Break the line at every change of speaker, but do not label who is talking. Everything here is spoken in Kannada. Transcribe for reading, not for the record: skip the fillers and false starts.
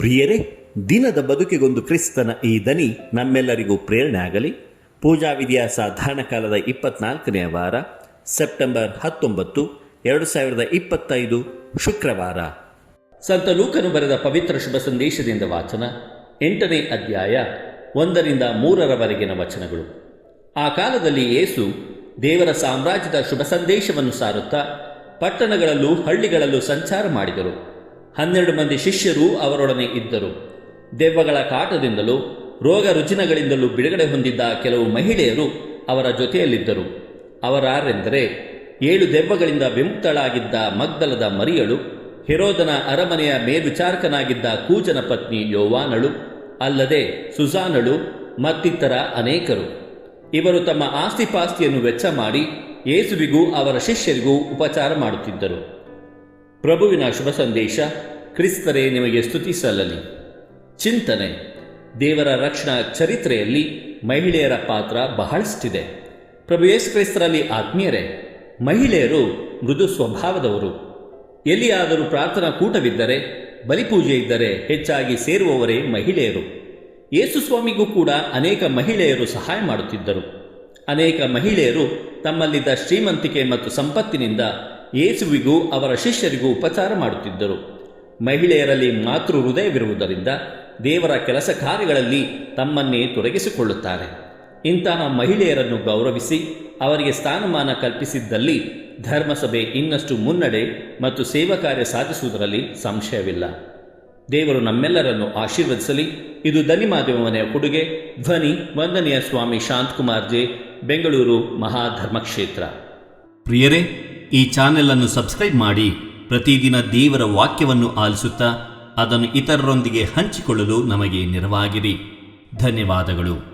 ಪ್ರಿಯರೇ, ದಿನದ ಬದುಕಿಗೊಂದು ಕ್ರಿಸ್ತನ ಈ ದನಿ ನಮ್ಮೆಲ್ಲರಿಗೂ ಪ್ರೇರಣೆ ಆಗಲಿ. ಪೂಜಾ ವಿಧಿಯ ಸಾಧಾರಣ ಕಾಲದ 24ನೇ ವಾರ, ಸೆಪ್ಟೆಂಬರ್ 19, 2025 ಶುಕ್ರವಾರ. ಸಂತ ಲೂಕನು ಬರೆದ ಪವಿತ್ರ ಶುಭ ಸಂದೇಶದಿಂದ ವಾಚನ. 8ನೇ ಅಧ್ಯಾಯ 1-3 ವಚನಗಳು. ಆ ಕಾಲದಲ್ಲಿ ಯೇಸು ದೇವರ ಸಾಮ್ರಾಜ್ಯದ ಶುಭ ಸಂದೇಶವನ್ನು ಸಾರುತ್ತಾ ಪಟ್ಟಣಗಳಲ್ಲೂ ಹಳ್ಳಿಗಳಲ್ಲೂ ಸಂಚಾರ ಮಾಡಿದರು. 12 ಮಂದಿ ಶಿಷ್ಯರು ಅವರೊಡನೆ ಇದ್ದರು. ದೆವ್ವಗಳ ಕಾಟದಿಂದಲೂ ರೋಗ ರುಜಿನಗಳಿಂದಲೂ ಬಿಡುಗಡೆ ಹೊಂದಿದ್ದ ಕೆಲವು ಮಹಿಳೆಯರು ಅವರ ಜೊತೆಯಲ್ಲಿದ್ದರು. ಅವರಾರೆಂದರೆ 7 ದೆವ್ವಗಳಿಂದ ವಿಮುಕ್ತಳಾಗಿದ್ದ ಮಗ್ದಲದ ಮರಿಯಳು, ಹೆರೋದನ ಅರಮನೆಯ ಮೇಲ್ವಿಚಾರಕನಾಗಿದ್ದ ಕೂಜನ ಪತ್ನಿ ಯೋವಾನಳು, ಅಲ್ಲದೆ ಸುಸಾನಳು ಮತ್ತಿತರ ಅನೇಕರು. ಇವರು ತಮ್ಮ ಆಸ್ತಿಪಾಸ್ತಿಯನ್ನು ವೆಚ್ಚ ಮಾಡಿ ಯೇಸುವಿಗೂ ಅವರ ಶಿಷ್ಯರಿಗೂ ಉಪಚಾರ ಮಾಡುತ್ತಿದ್ದರು. ಪ್ರಭುವಿನ ಶುಭ ಸಂದೇಶ. ಕ್ರಿಸ್ತರೇ ನಿಮಗೆ ಸ್ತುತಿ ಸಲ್ಲಲಿ. ಚಿಂತನೆ. ದೇವರ ರಕ್ಷಣಾ ಚರಿತ್ರೆಯಲ್ಲಿ ಮಹಿಳೆಯರ ಪಾತ್ರ ಬಹಳಷ್ಟಿದೆ. ಪ್ರಭು ಯೇಸು ಕ್ರಿಸ್ತರಲ್ಲಿ ಆತ್ಮೀಯರೇ, ಮಹಿಳೆಯರು ಮೃದು ಸ್ವಭಾವದವರು. ಎಲ್ಲಿಯಾದರೂ ಪ್ರಾರ್ಥನಾ ಕೂಟವಿದ್ದರೆ, ಬಲಿಪೂಜೆ ಇದ್ದರೆ ಹೆಚ್ಚಾಗಿ ಸೇರುವವರೇ ಮಹಿಳೆಯರು. ಯೇಸು ಸ್ವಾಮಿಗೂ ಕೂಡ ಅನೇಕ ಮಹಿಳೆಯರು ಸಹಾಯ ಮಾಡುತ್ತಿದ್ದರು. ಅನೇಕ ಮಹಿಳೆಯರು ತಮ್ಮಲ್ಲಿದ್ದ ಶ್ರೀಮಂತಿಕೆ ಮತ್ತು ಸಂಪತ್ತಿನಿಂದ ಯೇಸುವಿಗೂ ಅವರ ಶಿಷ್ಯರಿಗೂ ಉಪಚಾರ ಮಾಡುತ್ತಿದ್ದರು. ಮಹಿಳೆಯರಲ್ಲಿ ಮಾತೃ ಹೃದಯವಿರುವುದರಿಂದ ದೇವರ ಕೆಲಸ ಕಾರ್ಯಗಳಲ್ಲಿ ತಮ್ಮನ್ನೇ ತೊಡಗಿಸಿಕೊಳ್ಳುತ್ತಾರೆ. ಇಂತಹ ಮಹಿಳೆಯರನ್ನು ಗೌರವಿಸಿ ಅವರಿಗೆ ಸ್ಥಾನಮಾನ ಕಲ್ಪಿಸಿದ್ದಲ್ಲಿ ಧರ್ಮಸಭೆ ಇನ್ನಷ್ಟು ಮುನ್ನಡೆ ಮತ್ತು ಸೇವಾ ಕಾರ್ಯ ಸಾಧಿಸುವುದರಲ್ಲಿ ಸಂಶಯವಿಲ್ಲ. ದೇವರು ನಮ್ಮೆಲ್ಲರನ್ನು ಆಶೀರ್ವದಿಸಲಿ. ಇದು ಧನಿ ಮಾಧ್ಯಮವನೆಯ ಕೊಡುಗೆ. ಧ್ವನಿ ವಂದನೆಯ ಸ್ವಾಮಿ ಶಾಂತಕುಮಾರ್ ಜೆ, ಬೆಂಗಳೂರು ಮಹಾಧರ್ಮಕ್ಷೇತ್ರ. ಪ್ರಿಯರೇ, ಈ ಚಾನೆಲ್ ಅನ್ನು ಸಬ್ಸ್ಕ್ರೈಬ್ ಮಾಡಿ ಪ್ರತಿದಿನ ದೇವರ ವಾಕ್ಯವನ್ನು ಆಲಿಸುತ್ತಾ ಅದನ್ನು ಇತರರೊಂದಿಗೆ ಹಂಚಿಕೊಳ್ಳಲು ನಮಗೆ ನೆರವಾಗಿರಿ. ಧನ್ಯವಾದಗಳು.